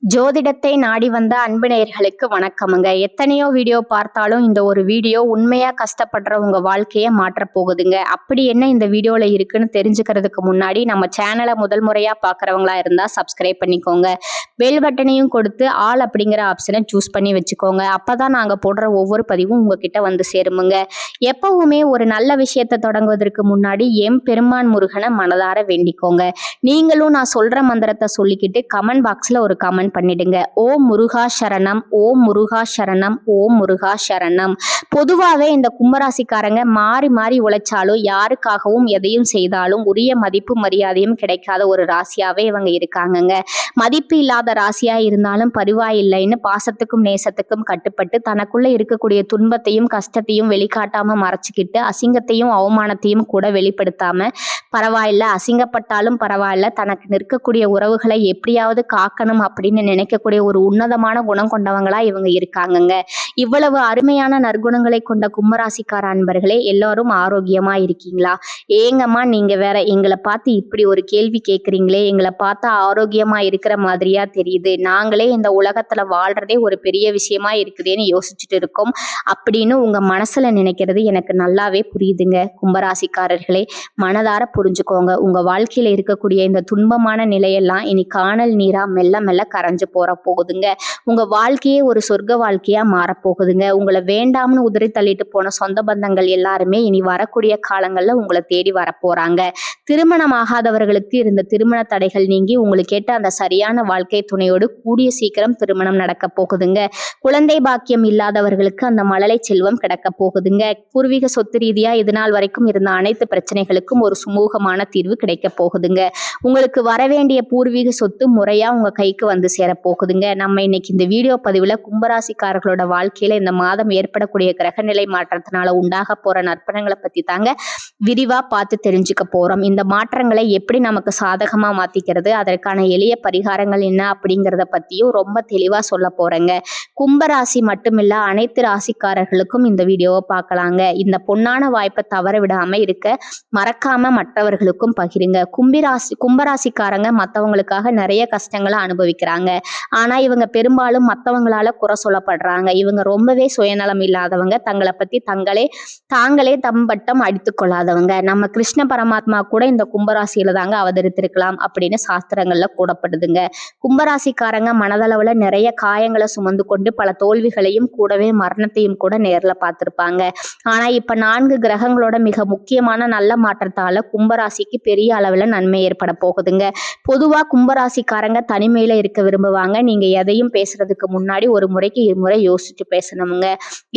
ஜோதிடத்தை நாடி வந்த அன்பு நேயர்களுக்கு வணக்கமுங்க. எத்தனையோ வீடியோ பார்த்தாலும் இந்த ஒரு வீடியோ உண்மையா கஷ்டப்படுற உங்க வாழ்க்கையை மாற்ற போகுதுங்க. அப்படி என்ன இந்த வீடியோல இருக்குன்னு தெரிஞ்சுக்கிறதுக்கு முன்னாடி நம்ம சேனலை முதல் முறையா பார்க்குறவங்களா இருந்தா சப்ஸ்கிரைப் பண்ணிக்கோங்க. பெல் பட்டனையும் கொடுத்து ஆல் அப்படிங்கிற ஆப்ஷனை சூஸ் பண்ணி வச்சுக்கோங்க. அப்பதான் நாங்க போடுற ஒவ்வொரு பதிவும் உங்ககிட்ட வந்து சேருமுங்க. எப்பவுமே ஒரு நல்ல விஷயத்தை தொடங்குவதற்கு முன்னாடி பெருமான் முருகனை மனதார வேண்டிக்கோங்க. நீங்களும் நான் சொல்ற மந்திரத்தை சொல்லிக்கிட்டு கமெண்ட் பாக்ஸ்ல ஒரு கமெண்ட் பண்ணிடுங்க. ஓம் முருகா சரணம், ஓம் முருகா சரணம், ஓம் முருகா சரணம். பொதுவாகவே இந்த கும்பராசிக்காரங்க மாறி மாறி உழைச்சாலும் யாருக்காகவும் எதையும் செய்தாலும் உரிய மதிப்பு மரியாதையும் கிடைக்காத ஒரு ராசியாவே இவங்க இருக்காங்கங்க. மதிப்பு இல்லாத ராசியா இருந்தாலும் பரவாயில்லைன்னு பாசத்துக்கும் நேசத்துக்கும் கட்டுப்பட்டு தனக்குள்ள இருக்கக்கூடிய துன்பத்தையும் கஷ்டத்தையும் வெளிக்காட்டாம மறைச்சிக்கிட்டு அசிங்கத்தையும் அவமானத்தையும் கூட வெளிப்படுத்தாம பரவாயில்ல, அசிங்கப்பட்டாலும் பரவாயில்ல, தனக்கு நிற்கக்கூடிய உறவுகளை எப்படியாவது காக்கணும் அப்படின்னு நினைக்கக்கூடிய ஒரு உன்னதமான குணம் கொண்டவங்களா இவங்க இருக்காங்கங்க. இவ்வளவு அருமையான நற்குணங்களை கொண்ட கும்பராசிக்கார அன்பர்களே, எல்லாரும் ஆரோக்கியமா இருக்கீங்களா? ஏங்கம்மா நீங்க வேற எங்களை பார்த்து இப்படி ஒரு கேள்வி கேட்குறீங்களே, எங்களை பார்த்தா ஆரோக்கியமா இருக்கிற மாதிரியா தெரியுது, நாங்களே இந்த உலகத்துல வாழ்றதே ஒரு பெரிய விஷயமா இருக்குதுன்னு யோசிச்சுட்டு இருக்கோம் அப்படின்னு உங்க மனசுல நினைக்கிறது எனக்கு நல்லாவே புரியுதுங்க. கும்பராசிக்காரர்களே, மனதார புரிஞ்சுக்கோங்க. உங்க வாழ்க்கையில இருக்கக்கூடிய இந்த துன்பமான நிலையெல்லாம் இனி காணல் நீரா மெல்ல மெல்ல கரைஞ்சு போகுதுங்க. உங்க வாழ்க்கையே ஒரு சொர்க்க வாழ்க்கையா மாறப்போகுதுங்க. உங்களை வேண்டாம்னு உதறி தள்ளிட்டு போன சொந்த பந்தங்கள் எல்லாருமே இனி வரக்கூடிய காலங்கள்ல உங்களை தேடி வரப்போறாங்க. திருமணம் ஆகாதவர்களுக்கு இருந்த திருமண தடைகள் நீங்கி உங்களுக்கு ஏற்ற அந்த சரியான வாழ்க்கை துணையோடு கூடிய சீக்கிரம் திருமணம் நடக்க போகுதுங்க. குழந்தை பாக்கியம் இல்லாதவர்களுக்கு அந்த மழலை செல்வம் கிடைக்க போகுதுங்க. பூர்வீக சொத்து ரீதியா இதுநாள் வரைக்கும் இருந்த அனைத்து பிரச்சனைகளுக்கும் ஒரு சுமூகமான தீர்வு கிடைக்க போகுதுங்க. உங்களுக்கு வரவேண்டிய பூர்வீக சொத்து முறையா உங்க கைக்கு வந்து சேர போகுதுங்க. நம்ம இன்னைக்கு இந்த வீடியோ பதிவுல கும்பராசிக்காரர்களோட வாழ்க்கையில இந்த மாதம் ஏற்படக்கூடிய கிரகநிலை மாற்றத்தினால உண்டாக போற நற்பலன்களை பத்தி தாங்க விரிவா பார்த்து தெரிஞ்சுக்க போறோம். இந்த மாற்றங்களை எப்படி நமக்கு சாதகமா மாத்திக்கிறது, அதற்கான எளிய பரிகாரங்கள் என்ன அப்படிங்கிறத பத்தியும் ரொம்ப தெளிவா சொல்ல போறேங்க. கும்பராசி மட்டுமில்ல அனைத்து ராசிக்காரர்களுக்கும் இந்த வீடியோவை பார்க்கலாங்க. இந்த பொன்னான வாய்ப்பை தவற விடாம இருக்க மறக்காம மற்றவர்களுக்கும் பகிருங்க. கும்பராசிக்காரங்க மற்றவங்களுக்காக நிறைய கஷ்டங்களை அனுபவிக்கிறாங்க. ஆனா இவங்க பெரும்பாலும் மற்றவங்களால குறை சொல்லப்படுறாங்க. இவங்க ரொம்பவே சுயநலம் இல்லாதவங்க, தங்களை பத்தி தாங்களே தம்பட்டம் அடித்துக் கொள்ளாதவங்க. நம்ம கிருஷ்ண பரமாத்மா கூட இந்த கும்பராசியில தாங்க அவதரித்திருக்கலாம் அப்படின்னு சாஸ்திரங்கள்ல கூடப்படுதுங்க. கும்பராசிக்காரங்க மனதளவுல நிறைய காயங்களை சுமந்து கொண்டு பல தோல்விகளையும் கூடவே மரணத்தையும் கூட நேர்ல பார்த்திருப்பாங்க. ஆனா இப்ப 4 கிரகங்களோட மிக முக்கியமான நல்ல மாற்றத்தால கும்பராசிக்கு பெரிய அளவுல நன்மை ஏற்பட போகுதுங்க. பொதுவா கும்பராசிக்காரங்க தனிமையில இருக்க விரும்புவாங்க. நீங்க எதையும் பேசுறதுக்கு முன்னாடி ஒரு முறைக்கு இருமுறை யோசிச்சு பேசணுங்க.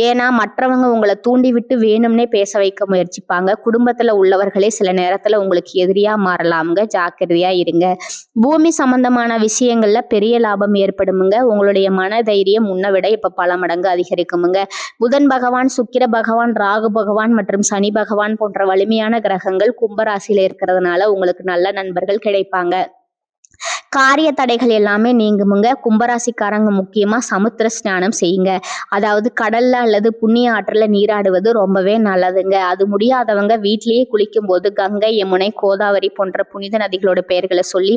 ஏன்னா மற்றவங்க உங்களை தூண்டி விட்டு வேணும்னே பேச வைக்க முயற்சிப்பாங்க. குடும்பத்துல உள்ளவர்களே சில நேரத்துல உங்களுக்கு எதிரியா மாறலாமுங்க. ஜாக்கிரதையா இருங்க. பூமி சம்பந்தமான விஷயங்கள்ல பெரிய லாபம் ஏற்படுமுங்க. உங்களுடைய மன தைரியம் முன்ன விட இப்ப பல மடங்கு அதிகரிக்குமுங்க. புதன் பகவான், சுக்கிர பகவான், ராகு பகவான் மற்றும் சனி பகவான் போன்ற வலிமையான கிரகங்கள் கும்பராசியில இருக்கிறதுனால உங்களுக்கு நல்ல நண்பர்கள் கிடைப்பாங்க. காரிய தடைகள் எல்லாமே நீங்குமுங்க. கும்பராசிக்காரங்க முக்கியமா சமுத்திர ஸ்நானம் செய்யுங்க. அதாவது கடல்ல அல்லது புண்ணிய ஆற்றுல நீராடுவது ரொம்பவே நல்லதுங்க. அது முடியாதவங்க வீட்டிலேயே குளிக்கும் போது கங்கை, யமுனை, கோதாவரி போன்ற புனித நதிகளோட பெயர்களை சொல்லி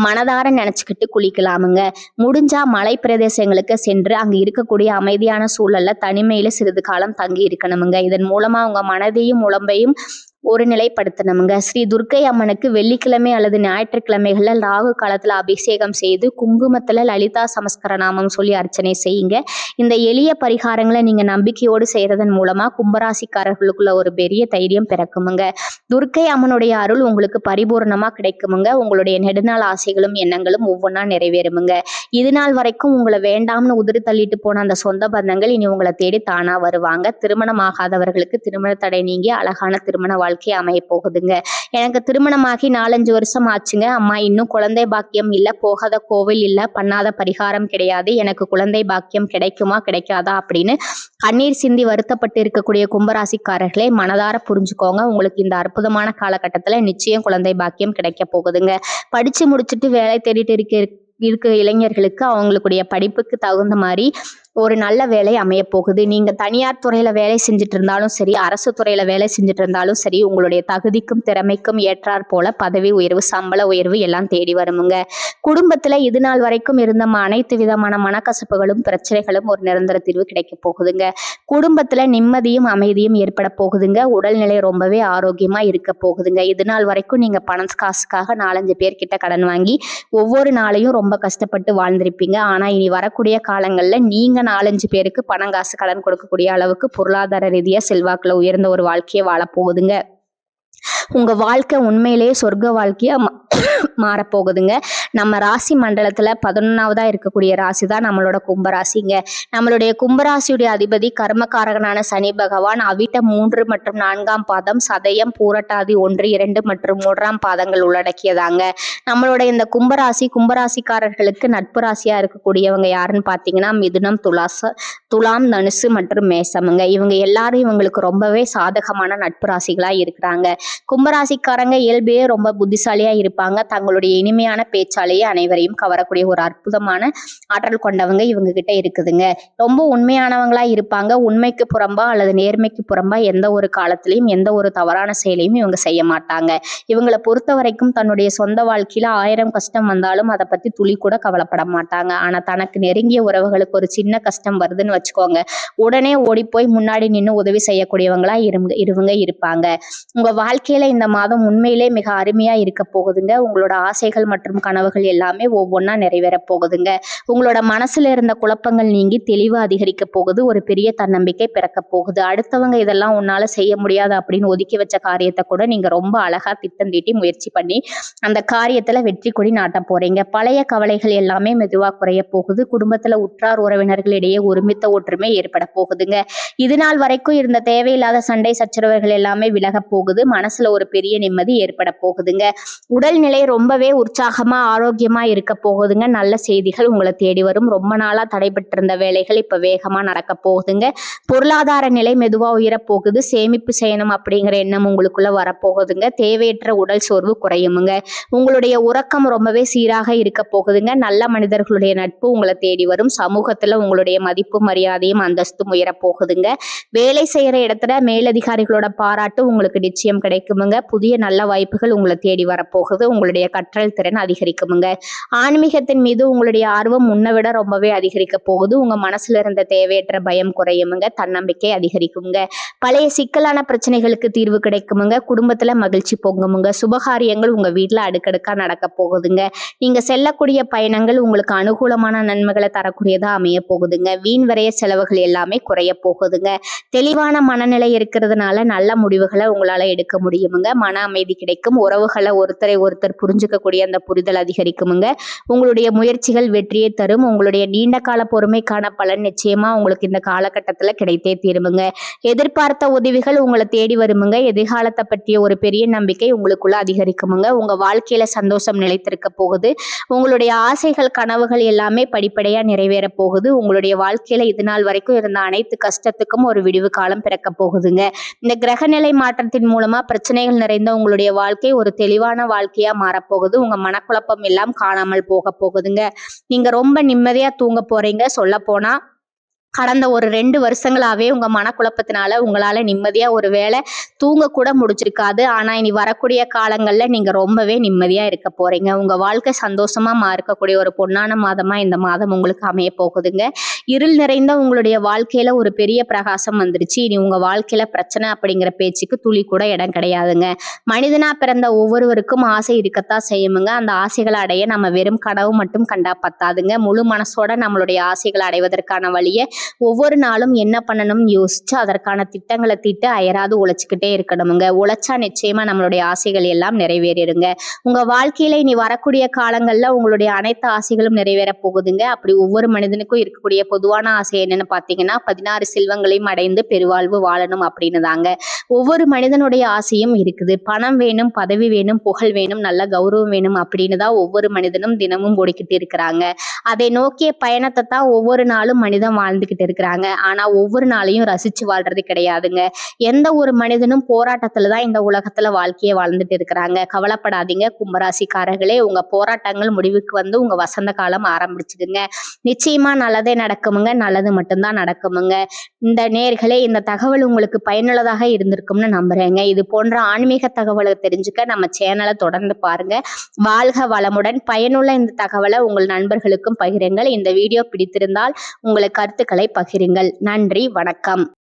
மனதார நினைச்சுக்கிட்டு குளிக்கலாமுங்க. முடிஞ்சா மலை பிரதேசங்களுக்கு சென்று அங்க இருக்கக்கூடிய அமைதியான சூழல்ல தனிமையில சிறிது காலம் தங்கி இருக்கணுமுங்க. இதன் மூலமா உங்க மனதையும் உடம்பையும் ஒரு நிலைப்படுத்தணுங்க. ஸ்ரீ துர்க்கை அம்மனுக்கு வெள்ளிக்கிழமை அல்லது ஞாயிற்றுக்கிழமைகள்ல ராகு காலத்துல அபிஷேகம் செய்து குங்குமத்துல லலிதா சமஸ்கர நாமம் சொல்லி அர்ச்சனை செய்யுங்க. இந்த எளிய பரிகாரங்களை நீங்க நம்பிக்கையோடு செய்யறதன் மூலமா கும்பராசிக்காரர்களுக்குள்ள ஒரு பெரிய தைரியம் பிறக்குமுங்க. துர்க்கை அம்மனுடைய அருள் உங்களுக்கு பரிபூர்ணமா கிடைக்குமுங்க. உங்களுடைய நெடுநாள் ஆசைகளும் எண்ணங்களும் ஒவ்வொன்றா நிறைவேறுமுங்க. இது நாள் வரைக்கும் உங்களை வேண்டாம்னு உதிரி தள்ளிட்டு போன அந்த சொந்த பந்தங்கள் இனி உங்களை தேடி தானா வருவாங்க. திருமணம் ஆகாதவர்களுக்கு திருமண தடை நீங்கி அழகான திருமண வாழ்க்கை அமைய போகுதுங்க. எனக்கு திருமணமாகி 4-5 வருஷம் ஆச்சுங்க. அம்மா இன்னும் குழந்தை பாக்கியம் இல்ல, போகாத கோவில் இல்ல, பண்ணாத பரிகாரம் கிடையாது, எனக்கு குழந்தை பாக்கியம் கிடைக்குமா கிடைக்காதா அப்படின்னு கண்ணீர் சிந்தி வருத்தப்பட்டு இருக்கக்கூடிய கும்பராசிக்காரர்களே, மனதார புரிஞ்சுக்கோங்க. உங்களுக்கு இந்த அற்புதமான காலகட்டத்துல நிச்சயம் குழந்தை பாக்கியம் கிடைக்க போகுதுங்க. படிச்சு முடிச்சுட்டு வேலை தேடிட்டு இருக்க இளைஞர்களுக்கு அவங்களுடைய படிப்புக்கு தகுந்த மாதிரி ஒரு நல்ல வேலை அமைய போகுது. நீங்க தனியார் துறையில வேலை செஞ்சுட்டு இருந்தாலும் சரி, அரசு துறையில வேலை செஞ்சுட்டு இருந்தாலும் சரி, உங்களுடைய தகுதிக்கும் திறமைக்கும் ஏற்றாற் போல பதவி உயர்வு, சம்பள உயர்வு எல்லாம் தேடி வருமுங்க. குடும்பத்துல இது நாள் வரைக்கும் இருந்த அனைத்து விதமான மனக்கசப்புகளும் பிரச்சனைகளும் ஒரு நிரந்தர தீர்வு கிடைக்க போகுதுங்க. குடும்பத்துல நிம்மதியும் அமைதியும் ஏற்பட போகுதுங்க. உடல்நிலை ரொம்பவே ஆரோக்கியமா இருக்க போகுதுங்க. இது நாள் வரைக்கும் நீங்க பணம் காசுக்காக 4-5 பேர்கிட்ட கடன் வாங்கி ஒவ்வொரு நாளையும் ரொம்ப கஷ்டப்பட்டு வாழ்ந்திருப்பீங்க. ஆனா இனி வரக்கூடிய காலங்கள்ல நீங்க 4-5 பேருக்கு பணம் காசு கடன் கொடுக்கக்கூடிய அளவுக்கு பொருளாதார ரீதியா செல்வாக்குல உயர்ந்த ஒரு வாழ்க்கையை வாழ போகுதுங்க. உங்க வாழ்க்கை உண்மையிலேயே சொர்க்க வாழ்க்கையா மாறப்போகுதுங்க. நம்ம ராசி மண்டலத்துல 11வதா இருக்கக்கூடிய ராசி தான் நம்மளோட கும்பராசிங்க. நம்மளுடைய கும்பராசியுடைய அதிபதி கர்மகாரகனான சனி பகவான் அவிட்ட 3 மற்றும் 4ஆம் பாதம், சதயம், பூரட்டாதி 1, 2 மற்றும் 3ஆம் பாதங்கள் உள்ளடக்கியதாங்க. நம்மளோட இந்த கும்பராசிக்காரர்களுக்கு நட்பு ராசியா இருக்கக்கூடியவங்க யாருன்னு பாத்தீங்கன்னா மிதுனம், துலாம், தனுசு மற்றும் மேசமுங்க. இவங்க எல்லாரும் இவங்களுக்கு ரொம்பவே சாதகமான நட்பு ராசிகளா இருக்கிறாங்க. கும்பராசிக்காரங்க இயல்பே ரொம்ப புத்திசாலியா இருப்பாங்க. தங்களுடைய இனிமையான பேச்சாலேயே அனைவரையும் கவரக்கூடிய ஒரு அற்புதமான ஆற்றல் கொண்டவங்க இவங்க கிட்ட இருக்குதுங்க. ரொம்ப உண்மையானவங்களா இருப்பாங்க. உண்மைக்கு புறம்பா அல்லது நேர்மைக்கு புறம்பா எந்த ஒரு காலத்திலையும் எந்த ஒரு தவறான செயலையும் இவங்க செய்ய மாட்டாங்க. இவங்களை பொறுத்த வரைக்கும் தன்னுடைய சொந்த வாழ்க்கையில 1000 கஷ்டம் வந்தாலும் அதை பத்தி துளி கூட கவலைப்பட மாட்டாங்க. ஆனா தனக்கு நெருங்கிய உறவுகளுக்கு ஒரு சின்ன கஷ்டம் வருதுன்னு வச்சுக்கோங்க, உடனே ஓடி போய் முன்னாடி நின்று உதவி செய்யக்கூடியவங்களா இவங்க இருப்பாங்க. உங்க வாழ்க்கையில இந்த மாதம் உண்மையிலே மிக அருமையா இருக்க போகுதுங்க. உங்களோட ஆசைகள் மற்றும் கனவுகள் எல்லாமே ஒவ்வொன்றா நிறைவேற போகுதுங்க. உங்களோட மனசுல இருந்த குழப்பங்கள் நீங்கி தெளிவு அதிகரிக்க போகுது. ஒரு பெரிய தன்னம்பிக்கை பிறக்க போகுது. அடுத்தவங்க இதெல்லாம் உன்னால செய்ய முடியாது அப்படின்னு ஒதுக்கி வச்ச காரியத்தை கூட நீங்க ரொம்ப அழகா திட்டம் தீட்டி முயற்சி பண்ணி அந்த காரியத்துல வெற்றி கொடி நாட்ட போறீங்க. பழைய கவலைகள் எல்லாமே மெதுவா குறைய போகுது. குடும்பத்துல உற்றார் உறவினர்களிடையே ஒருமித்த ஒற்றுமை ஏற்பட போகுதுங்க. இது நாள் வரைக்கும் இருந்த தேவையில்லாத சண்டை சச்சரவுகள் எல்லாமே விலக போகுது. மனசுல ஒரு பெரிய நிம்மதி ஏற்பட போகுதுங்க. உடல்நிலை ரொம்பவே உற்சாகமா ஆரோக்கியமா இருக்க போகுதுங்க. நல்ல செய்திகள் உங்களை தேடி வரும். ரொம்ப நாளா தடைபட்டிருந்த வேலைகள் இப்ப வேகமா நடக்க போகுதுங்க. பொருளாதார நிலை மெதுவா உயர போகுது. சேமிப்பு செய்யணும் அப்படிங்கிற எண்ணம் உங்களுக்குள்ள வரப்போகுதுங்க. தேவையற்ற உடல் சோர்வு குறையுமுங்க. உங்களுடைய உறக்கம் ரொம்பவே சீராக இருக்க போகுதுங்க. நல்ல மனிதர்களுடைய நட்பு உங்களை தேடி வரும். சமூகத்துல உங்களுடைய மதிப்பு மரியாதையும் அந்தஸ்தும் உயர போகுதுங்க. வேலை செய்யற இடத்துல மேலதிகாரிகளோட பாராட்டு உங்களுக்கு நிச்சயம் கிடைக்குமுங்க. புதிய நல்ல வாய்ப்புகள் உங்களை தேடி வரப்போகுது. உங்களுடைய கற்றல் திறன் அதிகரிக்குமுங்க. ஆன்மீகத்தின் மீது உங்களுடைய ஆர்வம் முன்ன விட ரொம்பவே அதிகரிக்க போகுது. உங்க மனசுல இருந்த தேவையற்ற பயம் குறையுமுங்க. தன்னம்பிக்கை அதிகரிக்குங்க. பழைய சிக்கலான பிரச்சனைகளுக்கு தீர்வு கிடைக்குமுங்க. குடும்பத்துல மகிழ்ச்சி பொங்குமுங்க. சுபகாரியங்கள் உங்க வீட்டுல அடுக்கடுக்கா நடக்க போகுதுங்க. நீங்க செல்லக்கூடிய பயணங்கள் உங்களுக்கு அனுகூலமான நன்மைகளை தரக்கூடியதா அமைய போகுதுங்க. வீண் விரைய செலவுகள் எல்லாமே குறைய போகுதுங்க. தெளிவான மனநிலை இருக்கிறதுனால நல்ல முடிவுகளை உங்களால எடுக்க முடியுமுங்க. மன அமைதி கிடைக்கும். உறவுகளை ஒருத்தரை ஒருத்தர் புரிஞ்சுக்கக்கூடிய அந்த புரிதல் அதிகரிக்குமுங்க. உங்களுடைய முயற்சிகள் வெற்றியை தரும். உங்களுடைய நீண்ட கால பொறுமைக்கான பலன் நிச்சயமா உங்களுக்கு இந்த காலகட்டத்துல கிடைத்தே தீருமுங்க. எதிர்பார்த்த உதவிகள் உங்களை தேடி வருமுங்க. எதிர்காலத்தை பற்றிய ஒரு பெரிய நம்பிக்கை உங்களுக்குள்ள அதிகரிக்குமுங்க. உங்க வாழ்க்கையில சந்தோஷம் நிலைத்திருக்க போகுது. உங்களுடைய ஆசைகள் கனவுகள் எல்லாமே படிப்படியா நிறைவேற போகுது. உங்களுடைய வாழ்க்கையில இது நாள் வரைக்கும் இருந்த அனைத்து கஷ்டத்துக்கும் ஒரு விடிவு காலம் பிறக்க போகுதுங்க. இந்த கிரகநிலை மாற்றத்தின் மூலமா பிரச்சனைகள் நிறைந்த உங்களுடைய வாழ்க்கை ஒரு தெளிவான வாழ்க்கையா மாறப்போகுது. உங்க மனக்குழப்பம் எல்லாம் காணாமல் போக போகுதுங்க. நீங்க ரொம்ப நிம்மதியா தூங்க போறீங்க. சொல்ல போனா கடந்த ஒரு 2 வருஷங்களாவே உங்க மனக்குழப்பத்தினால உங்களால நிம்மதியா ஒரு வேளை தூங்க கூட முடிச்சிருக்காது. ஆனா இனி வரக்கூடிய காலங்கள்ல நீங்க ரொம்பவே நிம்மதியா இருக்க போறீங்க. உங்க வாழ்க்கை சந்தோஷமா இருக்கக்கூடிய ஒரு பொன்னான மாதமா இந்த மாதம் உங்களுக்கு அமைய போகுதுங்க. இருள் நிறைந்த உங்களுடைய வாழ்க்கையில ஒரு பெரிய பிரகாசம் வந்துருச்சு. இனி உங்க வாழ்க்கையில பிரச்சனை அப்படிங்கிற பேச்சுக்கு துளி கூட இடம் கிடையாதுங்க. மனிதனா பிறந்த ஒவ்வொருவருக்கும் ஆசை இருக்கத்தான் செய்யுமுங்க. அந்த ஆசைகளை அடைய நம்ம வெறும் கனவு மட்டும் கண்டா பத்தாதுங்க. முழு மனசோட நம்மளுடைய ஆசைகளை அடைவதற்கான வழியை ஒவ்வொரு நாளும் என்ன பண்ணணும்னு யோசிச்சு அதற்கான திட்டங்களை தீட்டு அயராது உழைச்சுக்கிட்டே இருக்கணுமுங்க. உழைச்சா நிச்சயமா நம்மளுடைய ஆசைகள் எல்லாம் நிறைவேறிடுங்க. உங்க வாழ்க்கையில இனி வரக்கூடிய காலங்கள்ல உங்களுடைய அனைத்து ஆசைகளும் நிறைவேற போகுதுங்க. அப்படி ஒவ்வொரு மனிதனுக்கும் இருக்கக்கூடிய பொதுவான ஆசை என்னன்னு பாத்தீங்கன்னா 16 செல்வங்களையும் அடைந்து பெருவாழ்வு வாழணும் அப்படின்னு தாங்க. ஒவ்வொரு மனிதனுடைய ஆசையும் இருக்குது. பணம் வேணும், பதவி வேணும், புகழ் வேணும், நல்ல கௌரவம் வேணும் அப்படின்னு தான் ஒவ்வொரு மனிதனும் தினமும் ஓடிக்கிட்டு இருக்கிறாங்க. அதை நோக்கிய பயணத்தை தான் ஒவ்வொரு நாளும் மனிதன் வாழ்ந்து வாழ்ந்துகிட்டு இருக்கிறாங்க. ஆனா ஒவ்வொரு நாளையும் ரசிச்சு வாழ்றது கிடையாதுங்க. எந்த ஒரு மனிதனும் போராட்டத்துல தான் இந்த உலகத்துல வாழ்க்கையை வாழ்ந்துட்டு இருக்கிறாங்க. கவலைப்படாதீங்க கும்பராசிக்காரர்களே, உங்க போராட்டங்கள் முடிவுக்கு வந்து உங்க வசந்த காலம் ஆரம்பிச்சுக்குங்க. நிச்சயமா நல்லதே நடக்குமுங்க, நல்லது மட்டும்தான் நடக்குமுங்க. இந்த நேயர்களே, இந்த தகவல் உங்களுக்கு பயனுள்ளதாக இருந்திருக்கும்னு நம்புறேங்க. இது போன்ற ஆன்மீக தகவலை தெரிஞ்சுக்க நம்ம சேனலை தொடர்ந்து பாருங்க. வாழ்க வளமுடன். பயனுள்ள இந்த தகவலை உங்கள் நண்பர்களுக்கும் பகிருங்கள். இந்த வீடியோ பிடித்திருந்தால் உங்கள் கருத்துக்களை பகிருங்கள். நன்றி, வணக்கம்.